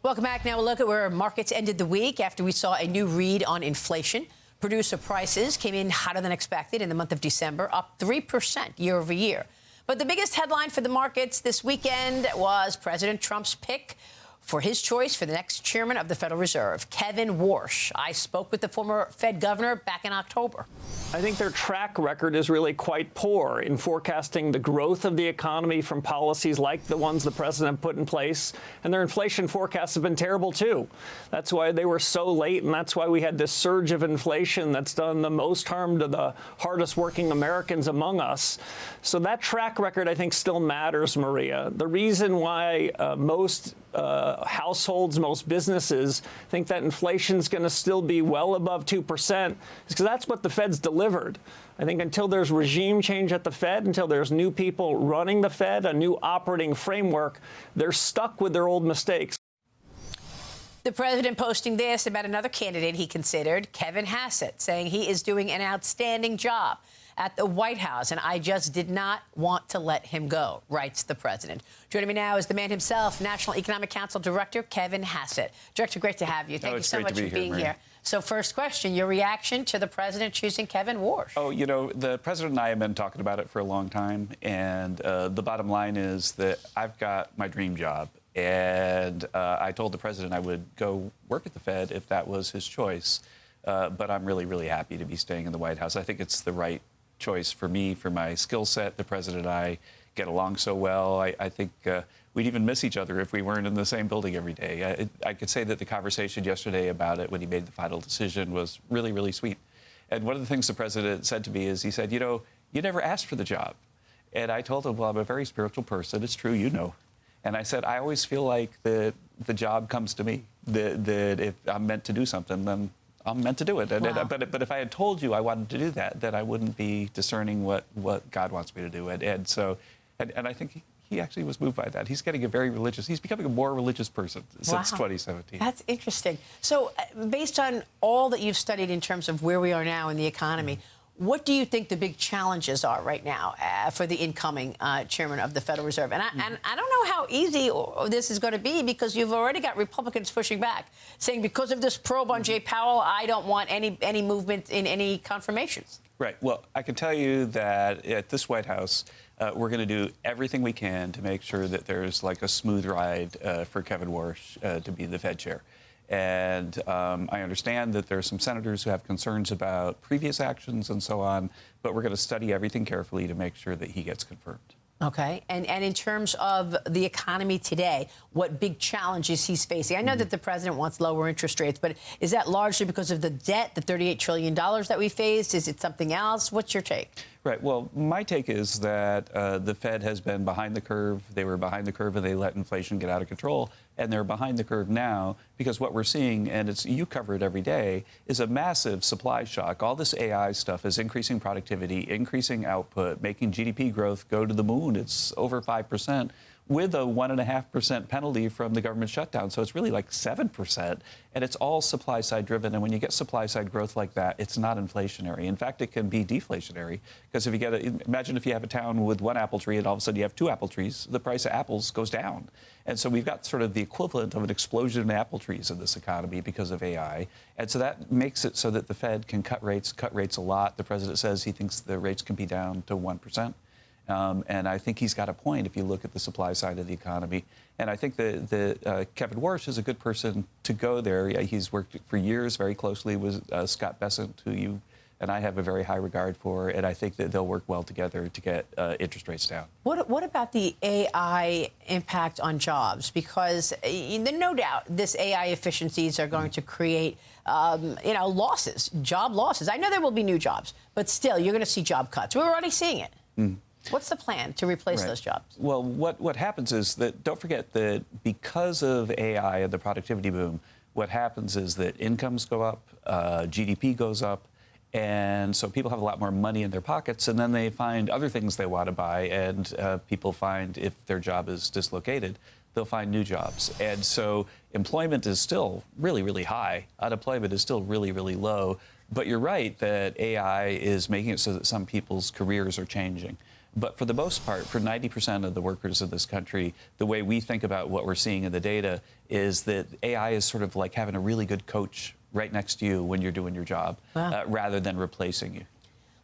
Welcome back. Now a look at where markets ended the week after we saw a new read on inflation. Producer prices came in hotter than expected in the month of December, up 3% year over year. But the biggest headline for the markets this weekend was President Trump's pick for his choice for the next chairman of the Federal Reserve, Kevin Warsh. I spoke with the former Fed governor back in October. I think their track record is really quite poor in forecasting the growth of the economy from policies like the ones the president put in place. And their inflation forecasts have been terrible, too. That's why they were so late, and that's why we had this surge of inflation that's done the most harm to the hardest working Americans among us. So that track record, I think, still matters, Maria. The reason why most households, most businesses think that inflation is going to still be well above 2% is because that's what the Fed's delivered. I think until there's regime change at the Fed, until there's new people running the Fed, a new operating framework, they're stuck with their old mistakes. The president posting this about another candidate he considered, Kevin Hassett, saying he is doing an outstanding job at the White House, and I just did not want to let him go, writes the president. Joining me now is the man himself, National Economic Council Director Kevin Hassett. Director, great to have you. Thank you so much for being here. So first question, your reaction to the president choosing Kevin Warsh? Oh, you know, the president and I have been talking about it for a long time, and the bottom line is that I've got my dream job. And I told the president I would go work at the Fed if that was his choice. But I'm really, really happy to be staying in the White House. I think it's the right choice for me, for my skill set. The president and I get along so well. I think we'd even miss each other if we weren't in the same building every day. I could say that the conversation yesterday about it when he made the final decision was really, really sweet. And one of the things the president said to me is he said, you know, you never asked for the job. And I told him, well, I'm a very spiritual person. It's true, you know. And I said, I always feel like the job comes to me, that if I'm meant to do something, then I'm meant to do it. Wow. But if I had told you I wanted to do that, then I wouldn't be discerning what God wants me to do. And so, and I think he actually was moved by that. He's getting he's becoming a more religious person since 2017. That's interesting. So based on all that you've studied in terms of where we are now in the economy, what do you think the big challenges are right now for the incoming chairman of the Federal Reserve? And I don't know how easy this is going to be because you've already got Republicans pushing back, saying because of this probe on Jay Powell, I don't want any movement in any confirmations. Right. Well, I can tell you that at this White House, we're going to do everything we can to make sure that there's like a smooth ride for Kevin Warsh to be the Fed chair. And I understand that there are some senators who have concerns about previous actions and so on, but we're going to study everything carefully to make sure that he gets confirmed. Okay. And in terms of the economy today, what big challenges he's facing? I know that the president wants lower interest rates, but is that largely because of the debt, the $38 trillion that we faced? Is it something else? What's your take? Right. Well, my take is that the Fed has been behind the curve. They were behind the curve and they let inflation get out of control. And they're behind the curve now because what we're seeing, and you cover it every day, is a massive supply shock. All this AI stuff is increasing productivity, increasing output, making GDP growth go to the moon. It's over 5%. With a 1.5% penalty from the government shutdown. So it's really like 7%. And it's all supply side driven. And when you get supply side growth like that, it's not inflationary. In fact, it can be deflationary. Because if you imagine if you have a town with one apple tree and all of a sudden you have two apple trees, the price of apples goes down. And so we've got sort of the equivalent of an explosion in apple trees in this economy because of AI. And so that makes it so that the Fed can cut rates a lot. The president says he thinks the rates can be down to 1%. And I think he's got a point if you look at the supply side of the economy. And I think that Kevin Warsh is a good person to go there. He's worked for years very closely with Scott Bessent, who you and I have a very high regard for. And I think that they'll work well together to get interest rates down. What about the AI impact on jobs? Because no doubt this AI efficiencies are going to create losses, job losses. I know there will be new jobs, but still, you're going to see job cuts. We're already seeing it. What's the plan to replace those jobs? Well, what happens is that, don't forget that because of AI and the productivity boom, what happens is that incomes go up, GDP goes up, and so people have a lot more money in their pockets, and then they find other things they want to buy, and people find if their job is dislocated, they'll find new jobs. And so employment is still really, really high. Unemployment is still really, really low. But you're right that AI is making it so that some people's careers are changing. But for the most part, for 90% of the workers of this country, the way we think about what we're seeing in the data is that AI is sort of like having a really good coach right next to you when you're doing your job, rather than replacing you.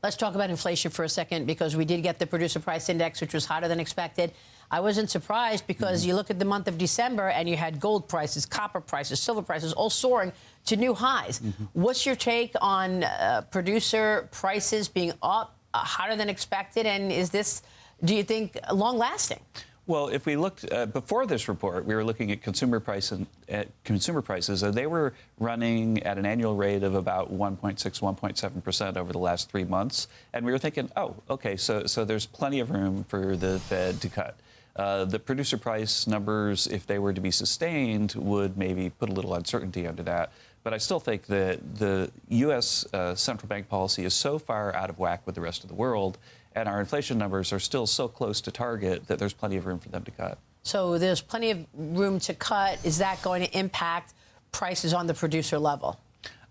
Let's talk about inflation for a second, because we did get the producer price index, which was hotter than expected. I wasn't surprised, because you look at the month of December and you had gold prices, copper prices, silver prices all soaring to new highs. What's your take on producer prices being up, hotter than expected? And is this, do you think, long lasting? Well, if we looked before this report, we were looking at consumer prices, and they were running at an annual rate of about 1.6, 1.7% over the last 3 months. And we were thinking, oh, okay, so there's plenty of room for the Fed to cut. The producer price numbers, if they were to be sustained, would maybe put a little uncertainty under that. But I still think that the U.S. Central bank policy is so far out of whack with the rest of the world, and our inflation numbers are still so close to target, that there's plenty of room for them to cut. So there's plenty of room to cut. Is that going to impact prices on the producer level?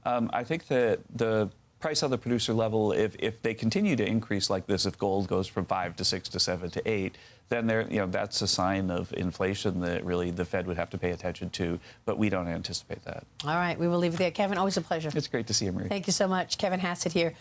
I think that the price on the producer level, if they continue to increase like this, if gold goes from 5 to 6 to 7 to 8, then that's a sign of inflation that really the Fed would have to pay attention to. But we don't anticipate that. All right, we will leave it there. Kevin, always a pleasure. It's great to see you, Marie. Thank you so much. Kevin Hassett here.